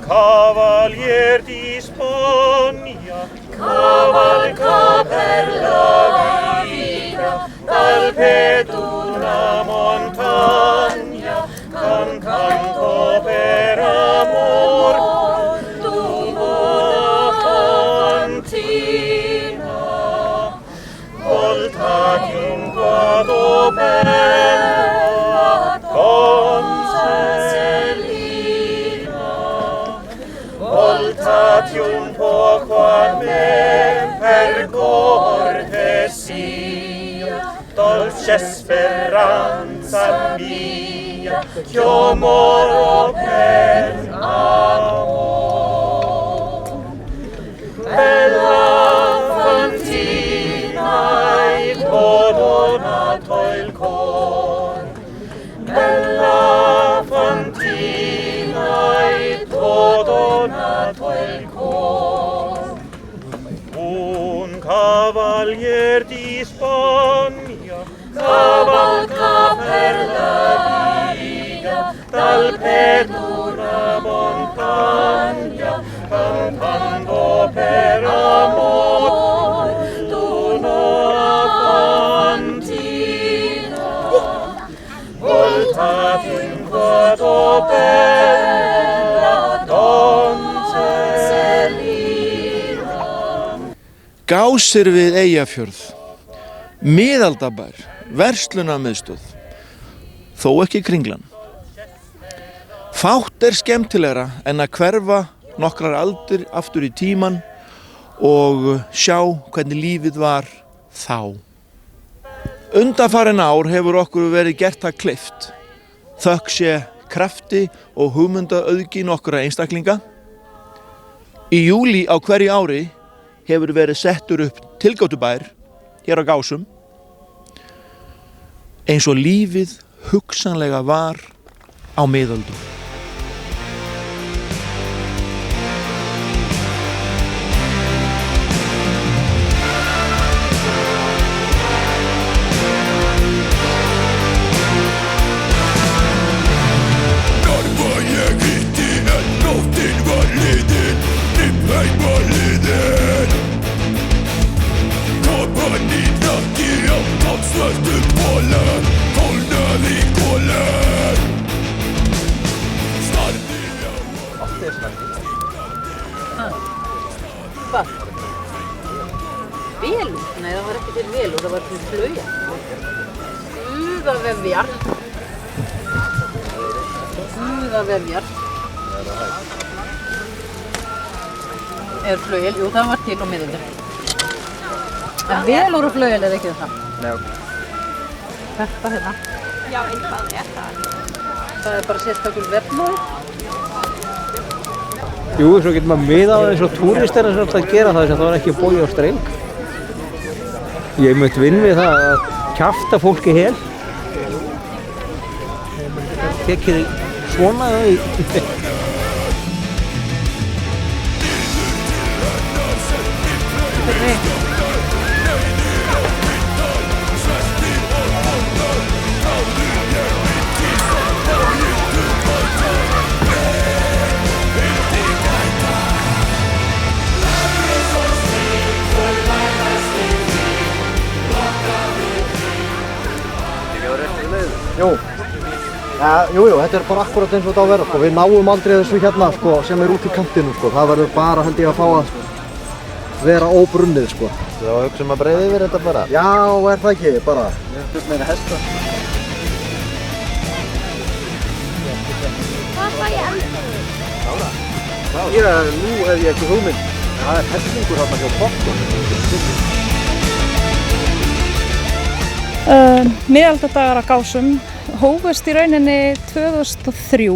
Cavalier di Spagna, cavalca per la vita, dal d'una montagna, cantando per amor, d'una fantina, voltati un quadro bella, Donzellina, voltati un poco a me per cortesia, dolce speranza mia, ch'io moro per amor. Bella fantina, t'ho donato il cor, bella fantina, t'ho donato il cor. Un cavalier di Spagna cavalca per la via, dal d'una montagna, cantando per amor, d'una fantina, voltati in quadro bella, Donzellina. Gásir við Eyjafjörð, miðaldabær, verslunarmiðstöð, þó ekki Kringlan. Fátt skemmtilegra en að hverfa nokkrar aldir aftur í tíman og sjá hvernig lífið var þá. Undanfarin ár hefur okkur verið gert það kleift, þökk sé krafti og hugmyndaauðgi nokkurra einstaklinga. Í júlí á hverju ári hefur verið settur upp tilgáttubær hér á Gásum, eins og lífið hugsanlega var á miðöldum. Hvað? Velúr? Nei, það var ekki til velúr, það var til flauja. Guðavefjar. Guðavefjar. Er flauel? Jú, það var til á miðöldum. En velúr og flauel er ekki það? Nei, ok. Þetta hérna. Já, eitthvað er það. Það er bara sérstakur vefnói. Jú, svo getur maður miða á eins og túristar að gera það þess að það var ekki bogi á streng. Ég myndi vinn við það að kjafta fólki hel. Tekið svona í. Jú, þetta er bara akkurat eins og þetta á að vera, sko. Við náum aldrei þessu hérna, sko, sem er út í kantinu, sko. Það verður bara, held ég, að fá að vera óbrunnið, sko. Já, hugsa að breiða yfir þetta bara. Já, er það ekki, bara. Ég meina hesta. Hvað fæ ég eldur? Nú hef ég ekki hugmynd. Það er hellingur þarna hjá Bokkum. Miðaldadagar á Gásum hófust í rauninni 2003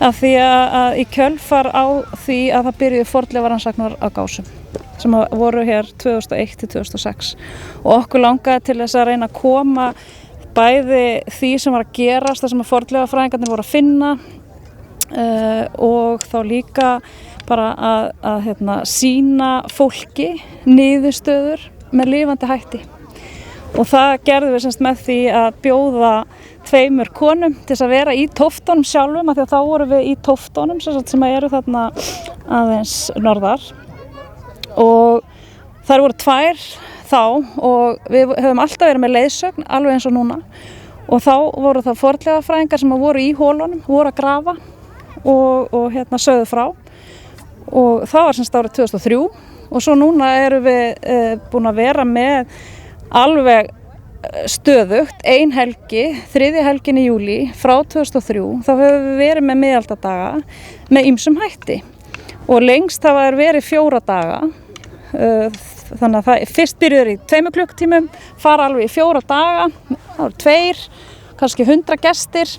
af því að í kjölfar á því að það byrjuðu fornleifarannsóknir á Gásum sem voru hér 2001 til 2006 og okkur langaði til þess að reyna að koma bæði því sem var að gerast, það sem að fornleifafræðingarnir voru að finna og þá líka bara að sýna fólki niðurstöður með lifandi hætti. og það gerðum við semst með því að bjóða 2 konum til þess að vera í tóftunum sjálfum, af því að þá vorum við í tóftunum sem eru þarna aðeins norðar, og þær voru 2 þá og við höfum alltaf verið með leiðsögn alveg eins og núna, og þá voru það fornleifafræðingar sem voru í hólunum, voru að grafa og sögðu frá, og það var semst árið 2003, og svo núna erum við búin að vera með alveg stöðugt 1 helgi, 3. helgin í júlí frá 2003, þá höfum við verið með miðaldadaga með ýmsum hætti, og lengst hafa verið 4 daga, þannig að það fyrst byrjuður í 2 klukkutímum, fara alveg í 4 daga, það voru 2, kannski 100 gestir,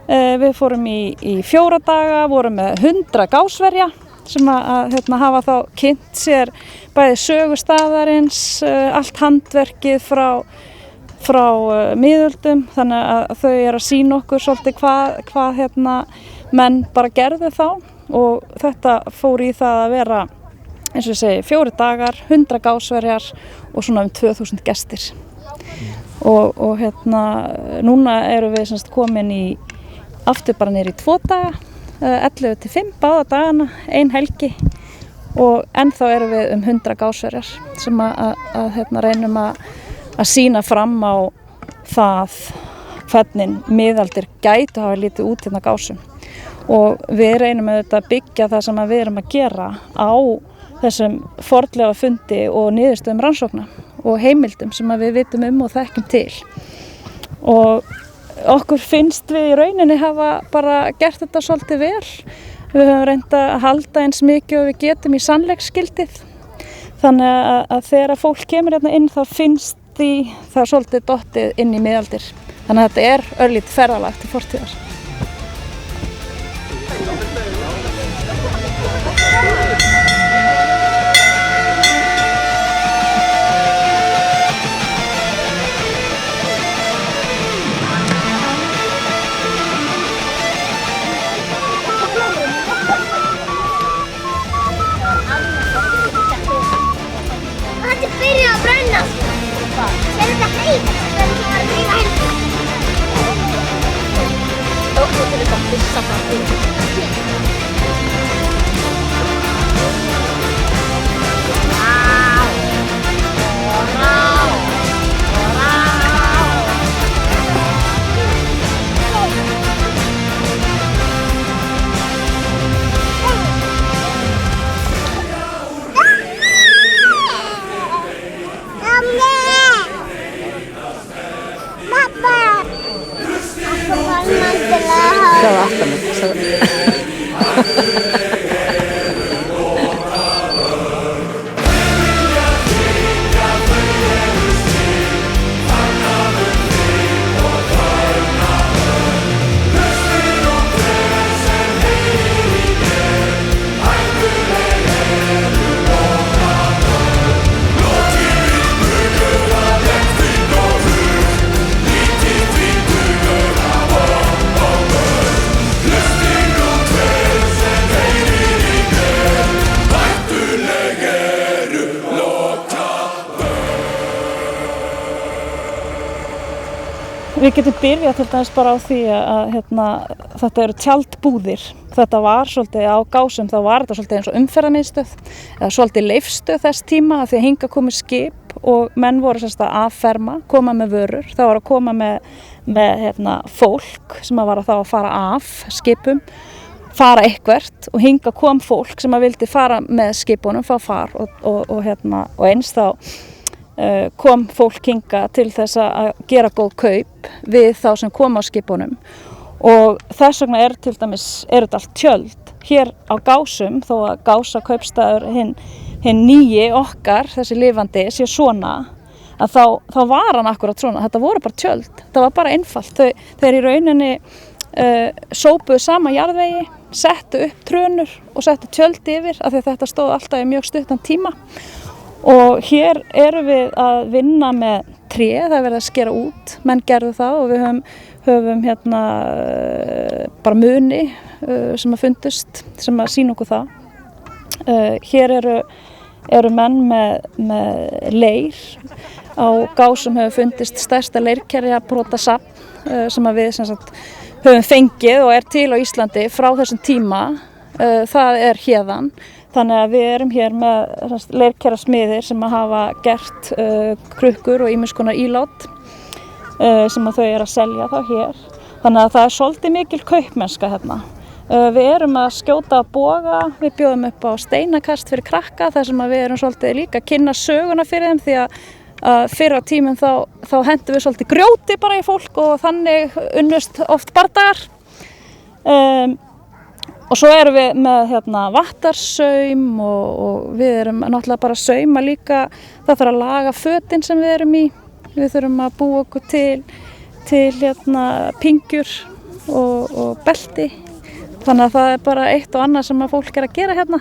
við fórum í 4 daga, vorum með 100 gásverja sem að hafa þá kynnt sér bæði sögustaðarins, allt handverkið frá miðöldum, þannig að þau eru að sýna okkur svolítið hvað menn bara gerðu þá, og þetta fór í það að vera, eins og ég segi, 4 dagar, 100 gásverjar og svona 2000 gestir. Og núna erum við semst komin í aftur bara niður í 2 daga, 11 til 5 báða dagana, 1 helgi, og ennþá erum við 100 gásverjar sem að reynum að sýna fram á það hvernig miðaldir gætu hafa lítið út gásum, og við reynum auðvitað að byggja það sem við erum að gera á þessum fornleifafundi og niðurstöðum rannsókna og heimildum sem við vitum og þekkjum til, og okkur finnst við í rauninni hafa bara gert þetta svolítið vel. Við höfum reynt að halda eins mikið og við getum í sannleiksgildið, þannig að þegar fólk kemur inn þá finnst því það svolítið dottið inn í miðaldir, þannig að þetta örlítið ferðalag til fortíðar. Við getum byrjað til dæmis bara á því að þetta eru tjaldbúðir. Þetta var svolítið á Gásum, þá var þetta svolítið eins og umferðarmiðstöð eða svolítið leifstöð þess tíma, af því að hingað komu skip og menn voru að afferma, koma með vörur. Það var að koma með fólk sem var að þá að fara af skipum, fara eitthvert, og hingað kom fólk sem vildi fara með skipunum, fá far og eins þá kom fólk hingað til þess að gera góð kaup við þá sem kom á skipunum, og þess vegna til dæmis þetta allt tjöld hér á Gásum, þó að Gása kaupstaður hinn nýji okkar, þessi lifandi, sé svona, að þá var hann akkurat svona. Þetta voru bara tjöld, þetta var bara einfalt. Þeir í rauninni sópuðu sama jarðvegi, settu upp trönur og settu tjöld yfir, af því að þetta stóð alltaf í mjög stuttan tíma. Og hér erum við að vinna með tré, það verið að skera út, menn gerðu það, og við höfum bara muni sem að fundust, sem að sýna okkur það. Hér eru menn með leir, á Gásum hefur fundist stærsta leirkerjabrotasafn sem að við sem sagt höfum fengið og er til á Íslandi frá þessum tíma. Það er héðan. Þannig að við erum hér með leirkerjasmiðir sem að hafa gert krukkur og ýmiss konar ílát sem að þau eru að selja þá hér. Þannig að það er svolítið mikil kaupmennska hérna. Við erum að skjóta að boga, við bjóðum upp á steinakast fyrir krakka þar sem að við erum svolítið líka að kynna söguna fyrir þeim því að fyrir á tímum þá hendum við svolítið grjóti bara í fólk og þannig unnust oft bardagar. Og svo erum við með vattarsaum og við erum náttúrulega bara að sauma líka, það þarf að laga fötin sem við erum í. Við þurfum að búa okkur til pingjur og belti. Þannig að það er bara eitt og annað sem að fólk er að gera hérna.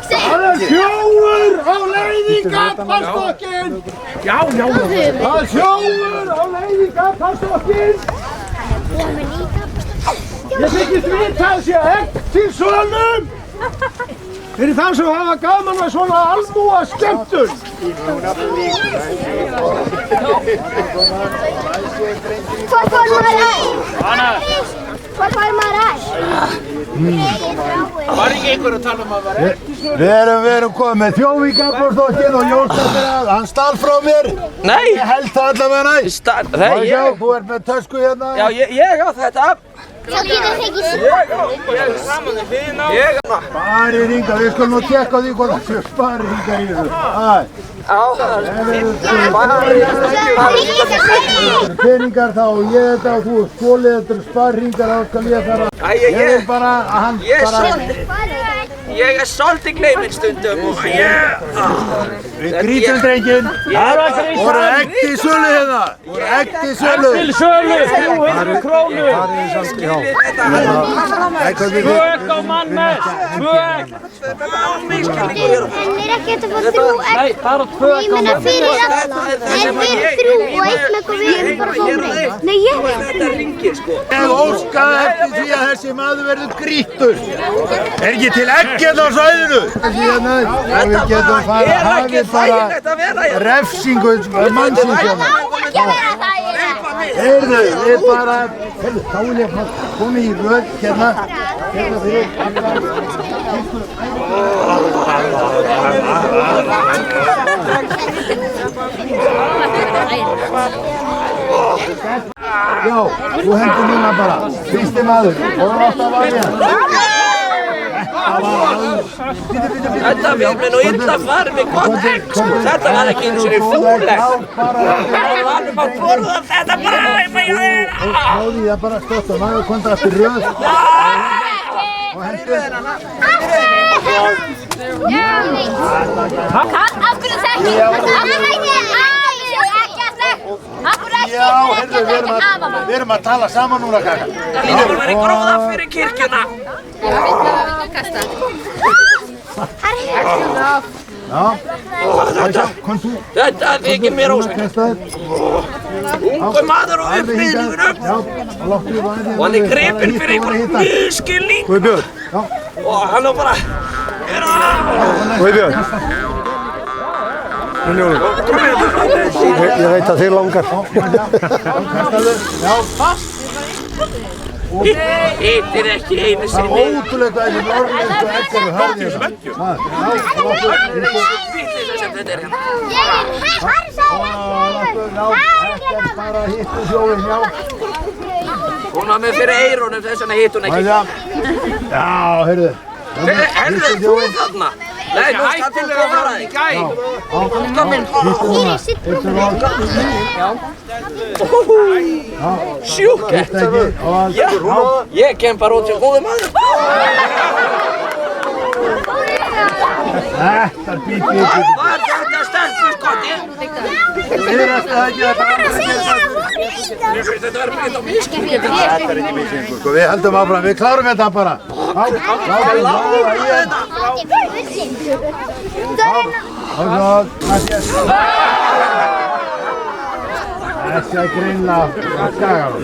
Það er sjóur á leið í gabbastokkin! Já. Það er sjóur á leið í gabbastokkin! Ég þykist vita að sé egg til sölum! Fyrir þá sem hafa gaman að svona almúa skemmtun! Hvað fær maður æg? Hvað fær maður æg? Var ekki einhver að tala að vera ekki svo? Við erum komið með þjóf í gabbastokkin og Jónsson hann stal frá mér. Nei! Ég held það allavega næst. Þú ert með tösku hérna. Já, ég á þetta. Þá getur þið ekki Ég saman þig við ná. Sparihringar, við skulum nú tekka á því hvort það séu sparihringar í þessu. Peningar þá og ég þetta og þú skólið þetta sparihringar þá skal ég fara. Ég vil bara að hann Ég er svolítið gleyminn stundum og Við grítum drenginn. Það voru egg til sölu hérna. Egg til sölu. Til sölu, 300 krónur. Tvö egg á mann með. 2 egg. En er ekki þetta bara 3 egg? Nei, bara 2 egg á Ég meina mann. fyrir alla. En fyrir 3 og 1 egg og við erum bara fómið. Nei, ég veit Þetta ringir sko. Ég óskaði eftir því að þessi maður verður grýttur. Er ekki til egg hérna á svæðinu? Við getum fara að hafi bara refsingu mannsins hérna. ekki að vera það í það. Heyrðu, við bara, þá vil ég koma í röð hérna fyrir Já, þú hendur núna bara, fyrsti maður, og alltaf var ég. Þetta við nú illa farið með gott egg, þetta var ekki eins og fúlegt. Það var alveg að borða þetta bara Náði það bara stótt og maður kom það eftir röð. Og hendur. Af hverju þekki? Já, heyrðu, við erum að tala saman núna, kaka. Það lítur að vera í gróða fyrir kirkjuna. Já, kom þú. Þetta þykir mér ósætt. Ungur maður og upplýðingurum. Og hann er gripinn fyrir einhvern misskilning. Guðbjörn. Já. Og hann er bara... Guðbjörn. Ég veit að þig langar. Kastaðu. Já. Hittir ekki einu sinni. Ótrúlega þessi norrlensku eggar og hörðir. Vitleisa sem þetta er hérna. Ég er Ekkert bara hittu sjóinn, já. Hún var með fyrir eyrunum þess vegna hitt hún ekki. Já, heyrðu. Herðu þú þarna? Nei, nú skal þú að fara þig. Hittu núna. Sjúkett. Ég kem bara út sem góði maður. Þetta býtti ykkur. Var þetta stelpuskoti? Viðrast það ekki að það Mér finnst þetta verður ekki á misskilningi. Þetta ekki misskilningur, sko. Við höldum áfram, við klárum þetta bara. Þessi að greinla að skaga hún.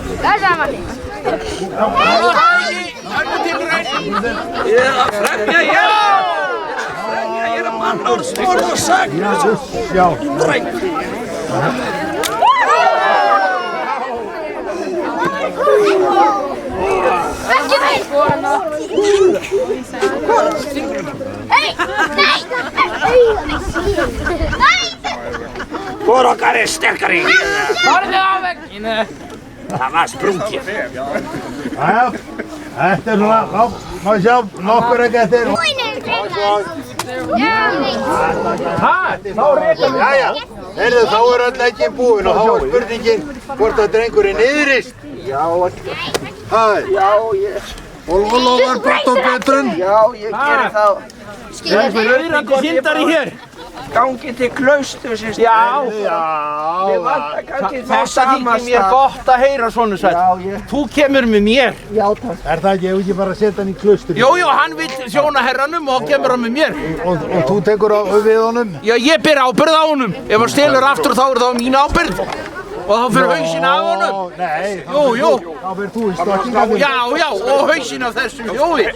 Ég er að fremja ég er að manna úr spór og sagn. Já. Ekki meir! Hvor okkar er sterkari? Farðu á vegginu. Það var sprungið. Jæja, þetta er svona, má sjá, nokkur ekki eftir. Jæja, heyrðu, þá er öll leikin búin og þá er spurningin hvort að drengurinn niðrist. Já, Hæ? já, ég... Ólafur Bratton Petrun. Já, ég geri það. Laurandi syndari hér. Gangi til klaustursins. Já, Við vantar kannski þetta þykir mér gott að heyra svona sætt. Þú kemur með mér. Já, takk. Er það ekki, ef ekki bara setja hann í klaustur? Jú, hann vil þjóna herranum og kemur hann með mér. Og þú tekur við honum? Já, ég ber ábyrgð á honum. Ef hann stelur aftur þá er það mín ábyrgð. Og þá fyrir hausinn af honum. Nei, Jú. þá fyrir þú í stokkingaðinu. Já, og hausinn af þessu þjóði.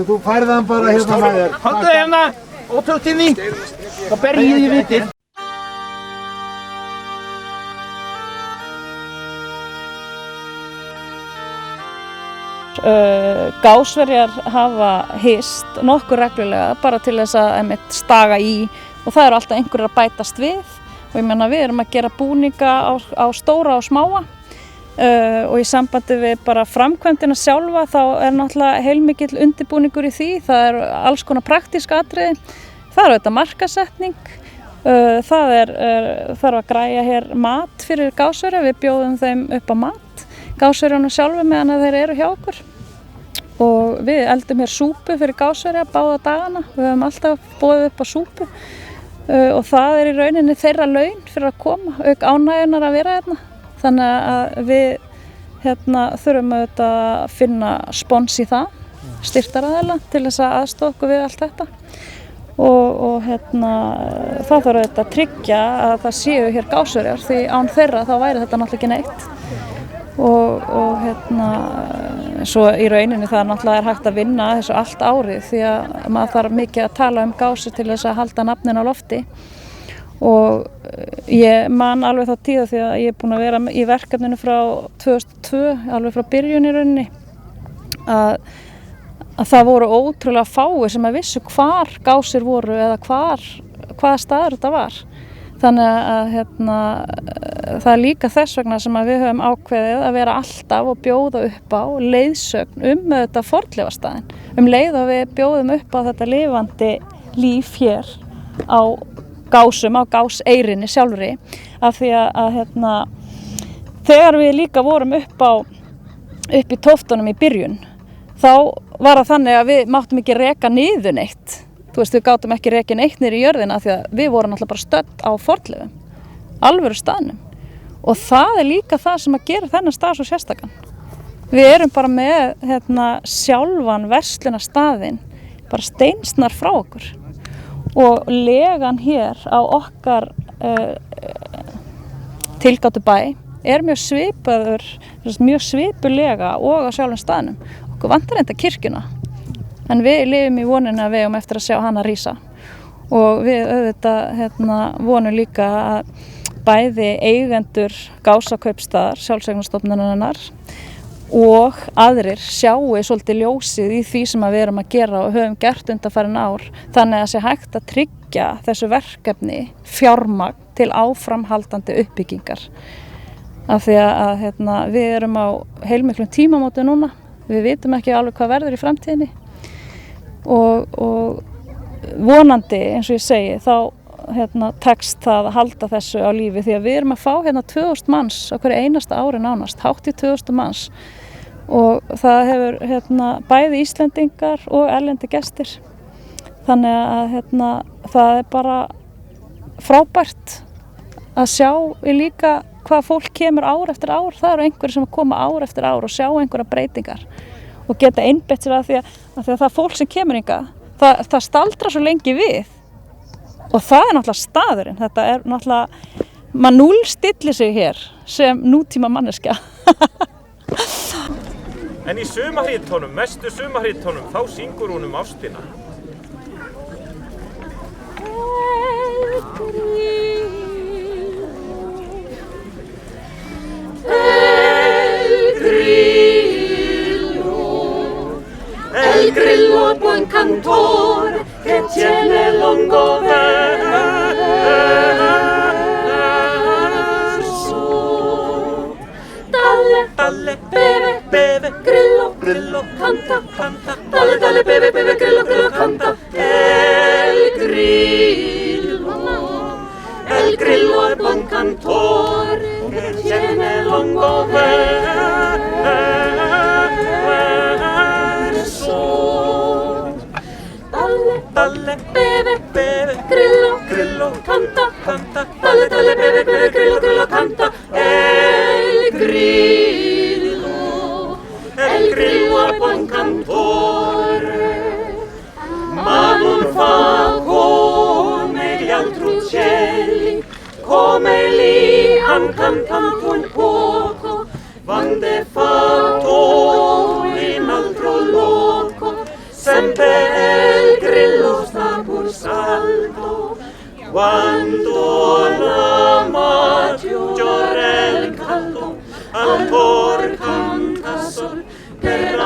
Þú færði hann bara hérna með þér. Haldu hérna og töktinn þín. Þá ber ég því vitið. Gásverjar hafa hist nokkur reglulega bara til þess að einmitt staga í og það eru alltaf einhverjir að bætast við og ég meina við erum að gera búninga á stóra og smáa og í sambandi við bara framkvæmdina sjálfa þá er náttúrulega heilmikill undirbúningur í því, það eru alls konar praktísk atriði, það er auðvitað markasetning, það þarf að græja hér mat fyrir gásverja, við bjóðum þeim upp á mat, gásverjana sjálfu meðan að þeir eru hjá okkur. Og við eldum hér súpu fyrir gásverja báða dagana, við höfum alltaf boðið upp á súpu og það er í rauninni þeirra laun fyrir að koma, auk ánægjunar að vera hérna. Þannig að við þurfum auðvitað að finna spons í það, styrktaraðila til þess að aðstoða okkur við allt þetta. Og það þarf auðvitað að tryggja að það séu hér gásverjar því án þeirra þá væri þetta náttúrulega ekki neitt. Svo í rauninni það náttúrulega er hægt að vinna þessu allt árið því að maður þarf mikið að tala um gásur til þess að halda nafnin á lofti og ég man alveg þá tíða því að ég er búin að vera í verkefninu frá 2002, alveg frá byrjun í rauninni að það voru ótrúlega fáir sem að vissu hvar gásir voru eða hvaða staður þetta var. Þannig að það er líka þess vegna sem að við höfum ákveðið að vera alltaf og bjóða upp á leiðsögn þetta fornleifastaðinn. Leið og við bjóðum upp á þetta lifandi líf hér á Gásum, á Gáseyrinni sjálfri. Af því að þegar við líka vorum upp í tóftunum í byrjun, þá var það þannig að við máttum ekki reka niður neitt. Þú veist, við gátum ekki rekið neitt niður í jörðina því að við vorum alltaf bara stödd á fornleifum, alvöru staðnum. Og það er líka það sem að gera þennan stað svo sérstakann. Við erum bara með sjálfan verslunarstaðinn, bara steinsnar frá okkur. Og legan hér á okkar tilgátu bæ er mjög svipulega og á sjálfum staðnum. Okkur vantar enda kirkjuna. En við lifum í voninu að við eigum eftir að sjá hana rísa. Og við auðvitað vonum líka að bæði eigendur Gásakaupstaðar, sjálfseignarstofnunarinnar og aðrir sjáu svolítið ljósið í því sem við erum að gera og höfum gert undanfarin ár. Þannig að sé hægt að tryggja þessu verkefni fjármagn til áframhaldandi uppbyggingar. Af því að við erum á heilmiklum tímamóti núna. Við vitum ekki alveg hvað verður í framtíðinni. Og vonandi, eins og ég segi, þá tekst það að halda þessu á lífi því að við erum að fá 2000 manns á hverju einasta ári nánast, hátt í 2000 manns og það hefur bæði Íslendingar og erlendi gestir. Þannig að það er bara frábært að sjá líka hvað fólk kemur ár eftir ár. Það eru einhverjir sem koma ár eftir ár og sjá einhverja breytingar og geta einbeitt sér að því að það fólk sem kemur hingað, það staldrar svo lengi við og það er náttúrulega staðurinn. Þetta er náttúrulega, maður núllstillir sig hér sem nútíma manneskja. En í sumarhítunum, mestu sumarhítunum, þá syngur hún ástina. El grillo buen cantor che tiene lungo verso. Dalle, dalle, beve, beve, grillo, grillo, canta, canta. Dalle, dalle, beve, beve, grillo, grillo, canta. El grillo è buon cantor che tiene lungo verso. Dalle, dalle, beve, beve, grillo, grillo, canta, canta. Dalle, dalle, beve, beve, grillo, grillo, canta. El grillo è buon cantore, ma non fa come gli altri uccelli, come lì han cantato un poco, quando è fatto in altro loco, sempre il grillo sta pur salto, quando la maggiore il caldo, ancor canta sol per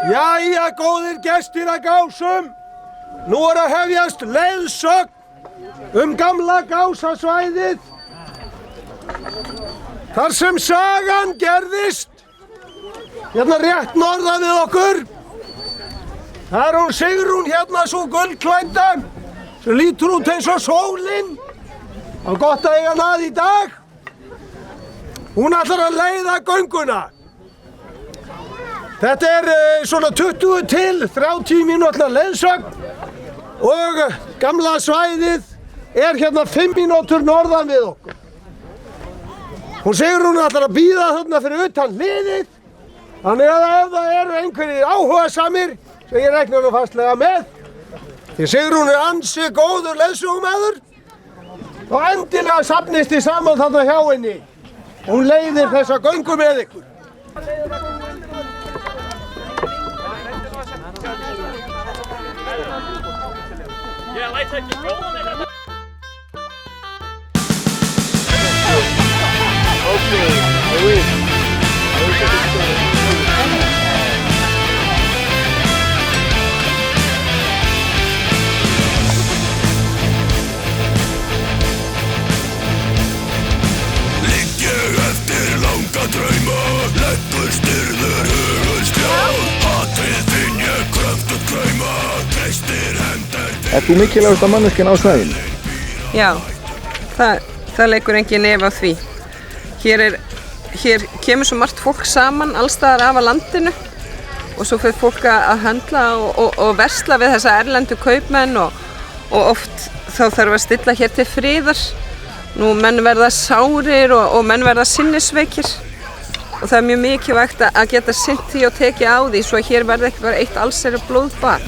Jæja, góðir gestir að Gásum, nú er að hefjast leiðsögn gamla Gásasvæðið, þar sem sagan gerðist, hérna rétt norðan við okkur. Það er hún Sigrún hérna svo gullklædda, sem lítur út eins og sólin. Það er gott að eiga hana að í dag. Hún ætlar að leiða gönguna. Þetta er svona 20 til 30 mínútna leiðsögn og gamla svæðið er hérna 5 mínútur norðan við okkur. Hún Sigrún ætlar að bíða þarna fyrir utan hliðið, þannig að ef það eru einhverjir áhugasamir sem ég reikna nú fastlega með, því Sigrún er ansi góður leiðsögumaður, og endilega safnist þið saman þarna hjá henni. Hún leiðir þessa göngu með ykkur. Ég læt ekki góða mig þetta. Drauma, leggur styrður hugur skjár, hatrið finn ég kröftugt krauma, treystir hendur til. Ert þú mikilvægasta manneskjan á svæðinu? Já, það leikur engin efa á því. Hér kemur svo margt fólk saman allstaðar af að landinu og svo fyrir fólk að höndla og versla við þessa erlendu kaupmenn og oft þá þarf að stilla hér til friðar. Nú menn verða sárir og menn verða sinnisveikir. Og það er mjög mikilvægt að geta sinnt því og tekið á því svo að hér verði ekki bara eitt allsherjar blóðbað.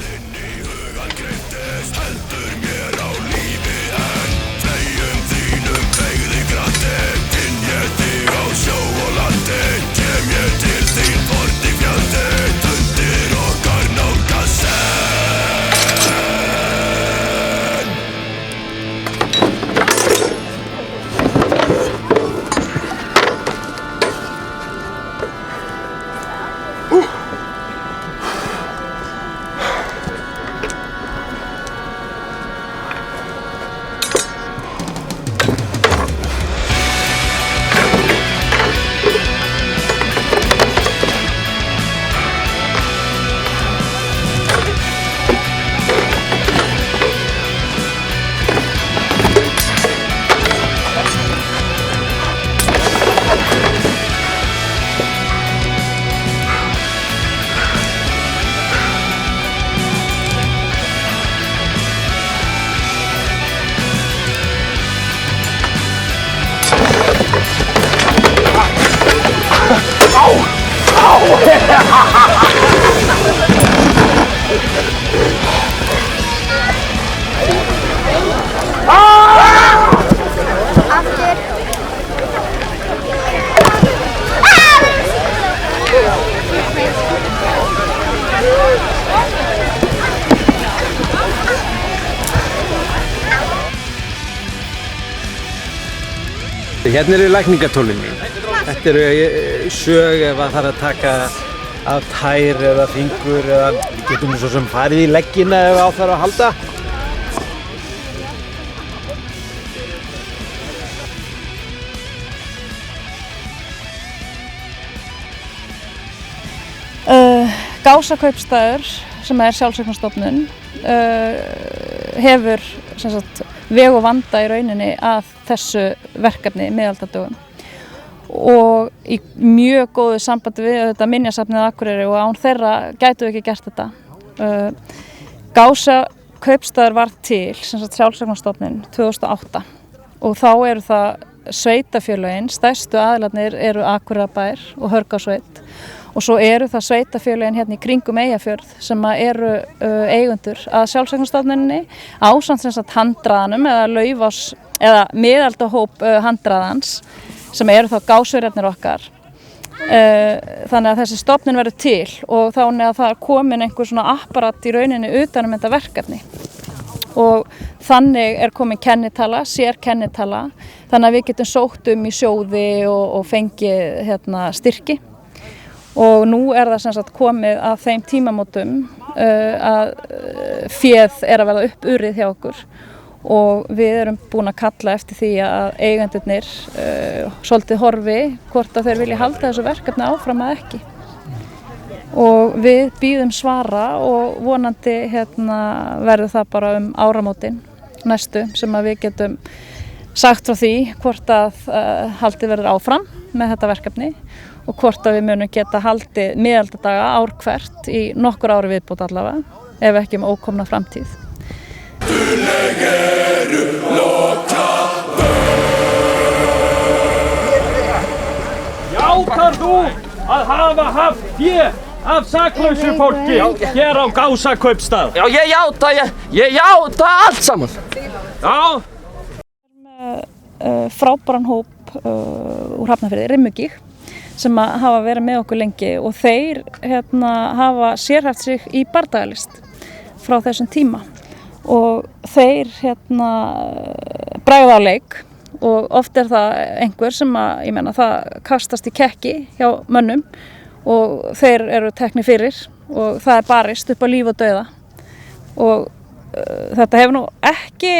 Hérna eru lækningatólin mín. Þetta eru sög ef að það er að taka af tær eða fingur eða við getum svo sem farið í leggina ef á þarf að halda. Gása-kaupstaður sem er sjálfseignarstofnun hefur sem sagt, veg og vanda í rauninni að þessu verkefni miðaldadögum og í mjög góðu sambandi við þetta minjasafnið Akureyri og án þeirra gætu við ekki gert þetta. Gása-kaupstaður var til sem sagt, sjálfseignarstofnun 2008 og þá eru það sveitafélögin, stærstu aðilarnir eru Akureyrarbær og Hörgársveit og svo eru það sveitafélögin hérna í kringum Eyjafjörð sem eru eigendur að sjálfseignarstofnuninni ásamt sem sagt handraðanum eða laufás eða miðaldahóp handraðans sem eru þá gásverjarnir okkar. Þannig að þessi stofnun verður til og þá er það komin einhver svona apparat í rauninni utanum þetta verkefni og þannig er komin kennitala, sérkennitala þannig að við getum sótt í sjóði og fengið styrki. Og nú er það sem sagt komið að þeim tímamótum að féð er að verða upp urrið hjá okkur og við erum búin að kalla eftir því að eigendurnir svolítið horfi hvort að þeir vilja halda þessu verkefni áfram að ekki. Og við bíðum svara og vonandi verður það bara áramótin næstu sem að við getum sagt frá því hvort að haldið verður áfram með þetta verkefni og hvort að við munum geta haldið miðaldadaga ár hvert í nokkur ári viðbót allavega, ef ekki ókomna framtíð. Játar þú að hafa haft fé af saklausu fólki hér á Gása-kaupstað? Já, ég játa allt saman. Já. Frábæran hóp úr Hafnarfirði, Rimmugíg, sem hafa verið með okkur lengi og þeir hafa sérhæft sig í bardagalist frá þessum tíma og þeir bregða á leik og oft er það einhver sem það kastast í kekki hjá mönnum og þeir eru teknir fyrir og það er barist upp á líf og dauða og þetta hefur nú ekki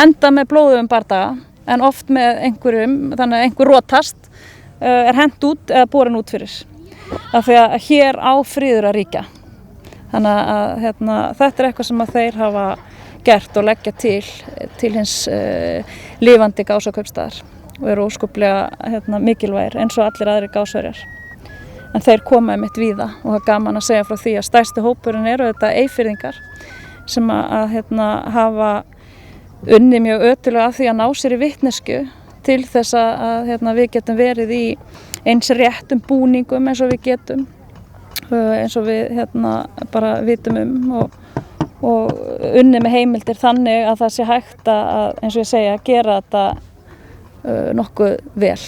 endað með blóðugum bardaga en oft með einhverjum, þannig að einhver rotast er hent út eða borin út fyrir. Af því að hér á friður að ríkja. Þannig að þetta er eitthvað sem að þeir hafa gert og leggja til hins lifandi Gása-kaupstaðar og eru óskaplega mikilvægir eins og allir aðrir Gásverjar. En þeir koma einmitt víða og það er gaman að segja frá því að stærsti hópurinn eru þetta Eyfirðingar sem að hafa unnið mjög ötulega að því að ná sér í vitneskju til þess að við getum verið í eins réttum búningum eins og við getum, eins og við bara vitum og unnið með heimildir þannig að það sé hægt að, eins og ég segja, gera þetta nokkuð vel.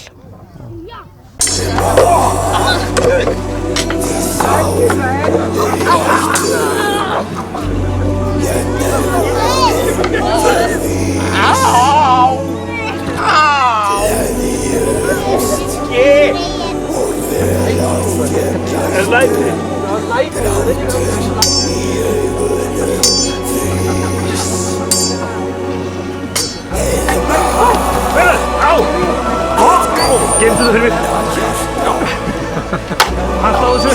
Geymdu það fyrir mig. Halla á þessu.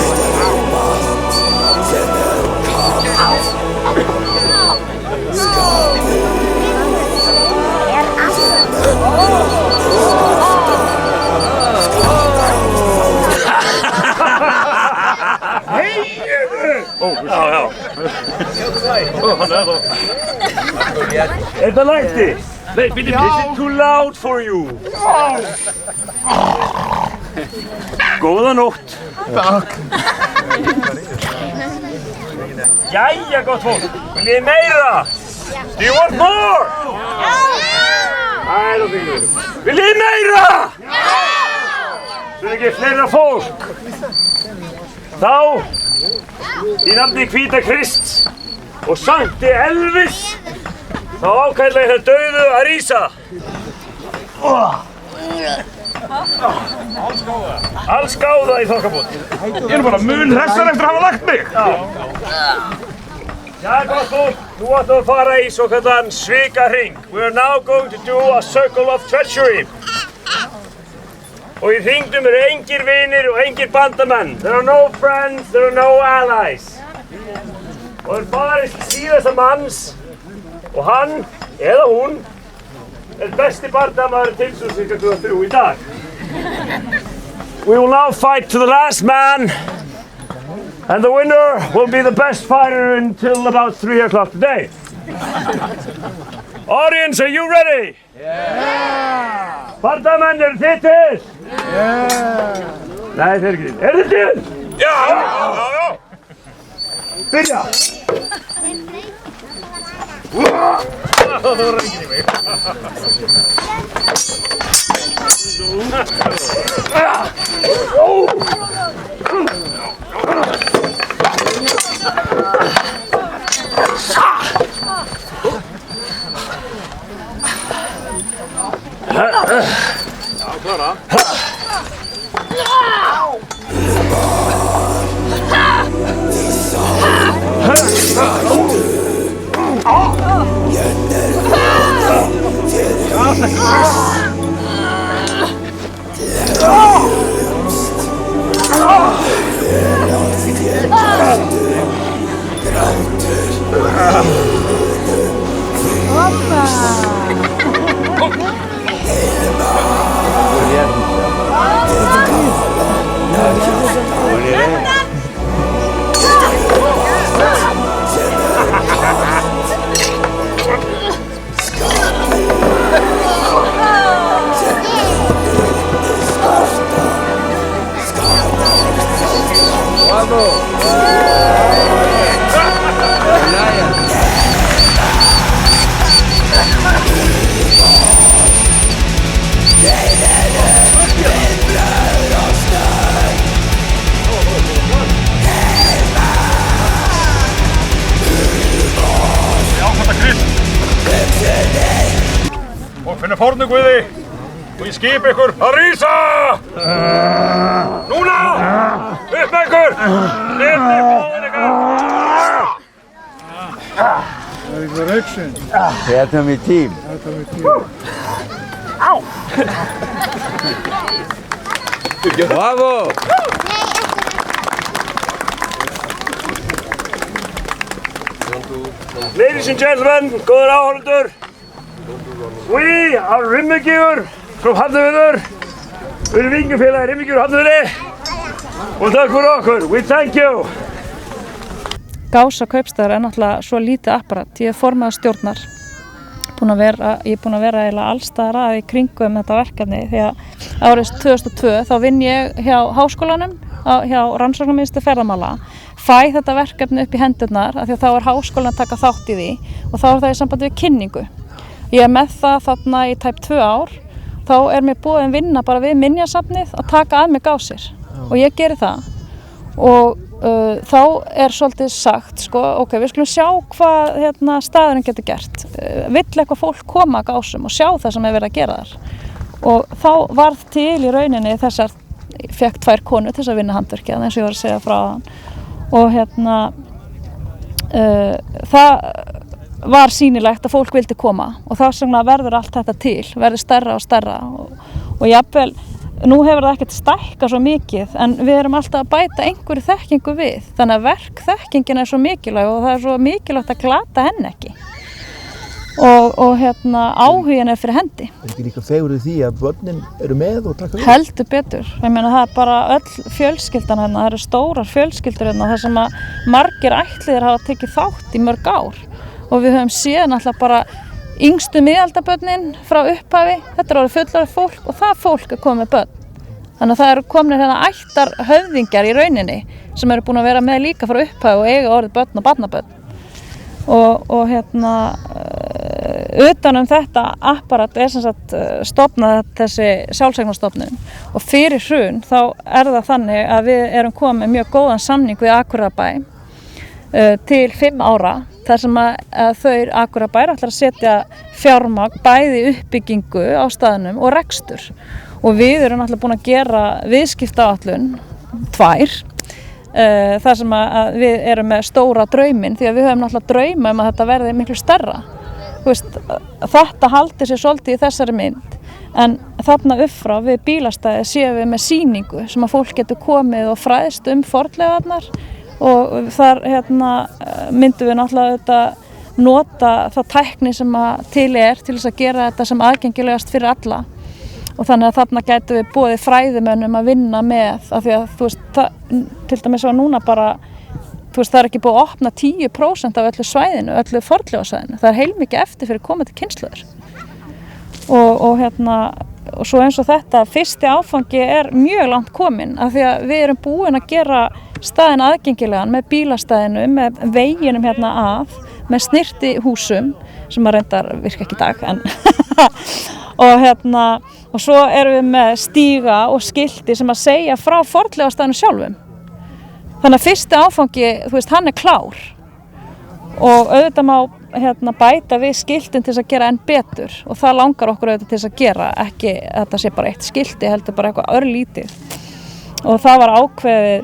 Já. Hann er það. Er það lægti? Nei, is it too loud for you? Góða nótt. Takk. Jæja, gott fólk. Viljið þið meira? Do you want more? I don't think you do. Viljið þið meira? Svo ekki fleira fólk. Þá, í nafni Hvíta Krists og Sankti Elvis, þá ákalla ég það dauðu að rísa. Alls gáða í þokkabót. Ég er bara mun hressar eftir að hafa lagt mig. Já, gott fólk. Nú ætlum við að fara í svo kallan svikahring. We are now going to do a circle of treachery. Og í hringnum eru engir vinir og engir bandamenn. There are no friends, there are no allies. Og þeir barist síðasta manns og hann, eða hún, besti bandamaður tilsús cirka 2-3 í dag. We will now fight to the last man, and the winner will be the best fighter until about 3 o'clock today. Audience, are you ready? Yeah! Bandamenn, eru þið til? Yeah! Nei, þeir eru ekki til. Eru þið til? Já! Byrja! Það voru enginn í mig. Já, klara. Og finna fórnu Guði og ég skip ykkur að rísa! Núna! Upp með ykkur! Lyfti bóðin ykkur! Resurrection. Þetta er mitt tím. Á! Bravo! Ladies and gentlemen, góður áhorfendur. We are Rimmigjur from Hafnarfjörður. Við erum vingufélagi Rimmigjur Hafnarfjörði og takk fyrir okkur. We thank you. Gása kaupstaður er náttúrulega svo lítið apparat. Ég er formaður stjórnar. Ég er búin að vera eiginlega allstaðar að í kringum þetta verkefni því að árið 2002 þá vinn ég hjá háskólanum, hjá rannsóknarmiðstöð ferðamála, fæ þetta verkefni upp í hendurnar af því að þá er háskólan að taka þátt í því og þá er það í sambandi við kynningu. Ég er með það þarna í tæp 2 ár, þá er mér búin að vinna bara við minjasafnið að taka að mig gásir og ég geri það og þá er svolítið sagt, sko, ok, við skulum sjá hvað staðurinn getur gert. Vill eitthvað fólk koma að gásum og sjá það sem er verið að gera þar. Og þá varð til í rauninni þessar, ég fekk 2 konur til þess að vinna handverkið, eins og ég var að segja frá hann. Og það var sýnilegt að fólk vildi koma og þá verður allt þetta til, verður stærra og stærra og jafnvel, nú hefur það ekkert stækkað svo mikið en við erum alltaf að bæta einhverju þekkingu við, þannig að verkþekkingin er svo mikilvæg og það er svo mikilvægt að glata henni ekki og áhugin er fyrir hendi. Er ekki líka fegurðið því að börnin eru með og taka við? Heldur betur, ég meina það er bara öll fjölskyldan hérna, það eru stórar fjölskyldur hérna þar sem að margir ættliðir hafa tekið þátt í mörg ár og við höfum séð náttúrulega bara yngstu miðaldabörnin frá upphafi, þetta er orðið fullorðið fólk og það fólk er komið með börn. Þannig að það eru komin hérna ættar höfðingjar í rauninni sem eru búin að vera með líka frá upphafi og eiga orðið börn og barnabörn. Og utan þetta apparat er sem sagt stofnað þessi sjálfseignarstofnun og fyrir hrun þá er það þannig að við erum komið með mjög góðan samning við Akureyrarbæ til 5 ára þar sem að þau Akureyrarbær ætlar að setja fjármagn bæði uppbyggingu á staðnum og rekstur. Og við erum náttúrulega búin að gera viðskiptaáætlun 2 þar sem að við erum með stóra drauminn því að við höfum náttúrulega drauma að þetta verði miklu stærra. Þú veist, þetta haldi sér svolítið í þessari mynd en þarna uppfrá við bílastæði séum við með sýningu sem að fólk getur komið og fræðst fornleifarnar og þar myndum við náttúrulega þetta nota þá tækni sem að til þess að gera þetta sem aðgengilegast fyrir alla. Og þannig að þarna gætu við boðið fræðimönnum að vinna með af því að þú veist, til dæmis var núna bara, þú veist, það ekki búið að opna 10% af öllu svæðinu, öllu fornleifasvæðinu. Það heilmikið eftir fyrir komandi kynslóðir. Og svo eins og þetta, fyrsti áfangi mjög langt kominn af því að við erum búin að gera staðinn aðgengilegan með bílastæðinu, með veginum að, með snyrtihúsum sem að reyndar virka ekki í dag en og svo erum við með stíga og skilti sem að segja frá fornleifastæðinu sjálfum. Þannig að fyrsti áfangi, þú veist, hann klár og auðvitað má bæta við skiltin til þess að gera enn betur og það langar okkur auðvitað til þess að gera, ekki þetta sé bara eitt skilti, heldur bara eitthvað örlítið. Og það var ákveðið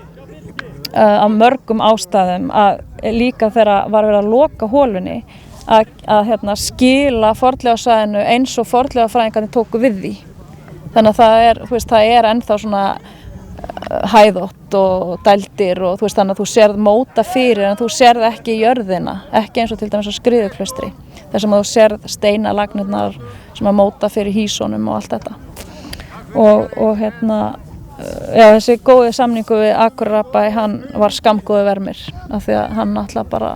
af mörgum ástæðum að líka þegar var verið að loka hólunni að skila fornleifasvæðinu eins og fornleifafræðingarnir tóku við því. Þannig að það er ennþá svona hæðótt og dældir og þú veist þannig að þú sérð móta fyrir en þú sérð ekki jörðina, ekki eins og til dæmis á Skriðuklaustri. Þar sem að þú sérð steinalagnirnar sem að móta fyrir hýsonum og allt þetta. Þessi góði samningu við Akureyrarbæ, hann var skammgóður vermir af því að hann náttúrulega bara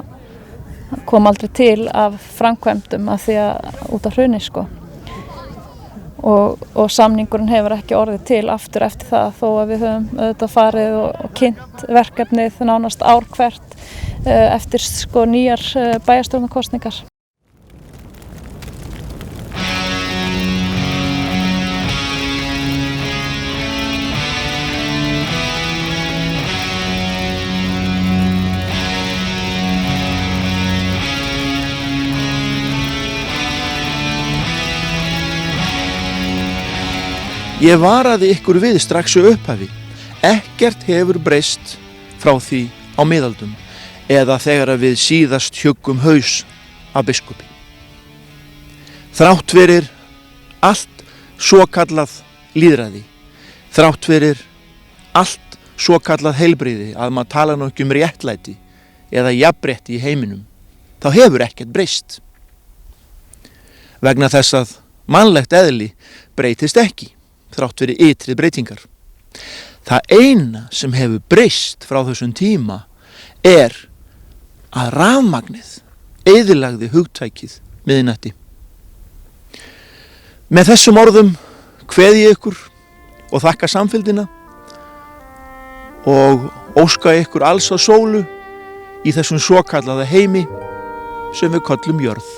kom aldrei til af framkvæmdum af því að út af hruni og samningurinn hefur ekki orðið til aftur eftir það þó að við höfum auðvitað farið og kynnt verkefnið nánast ár hvert eftir nýjar bæjarstjórnarkosningar. Ég varaði ykkur við strax í upphafi. Ekkert hefur breyst frá því á miðaldum eða þegar við síðast hjuggum haus af biskupi. Þrátt fyrir allt svokallað lýðræði, þrátt fyrir allt svokallað heilbrigði að maður tala nú ekki réttlæti eða jafnrétti í heiminum, þá hefur ekkert breyst. Vegna þess að mannlegt eðli breytist ekki. Þrátt fyrir ytri breytingar. Það eina sem hefur breyst frá þessum tíma að rafmagnið eyðilagði hugtækið miðnætti. Með þessum orðum kveð ég ykkur og þakka samfylgdina og óska ykkur alls að sólu í þessum svokallaða heimi sem við köllum jörð.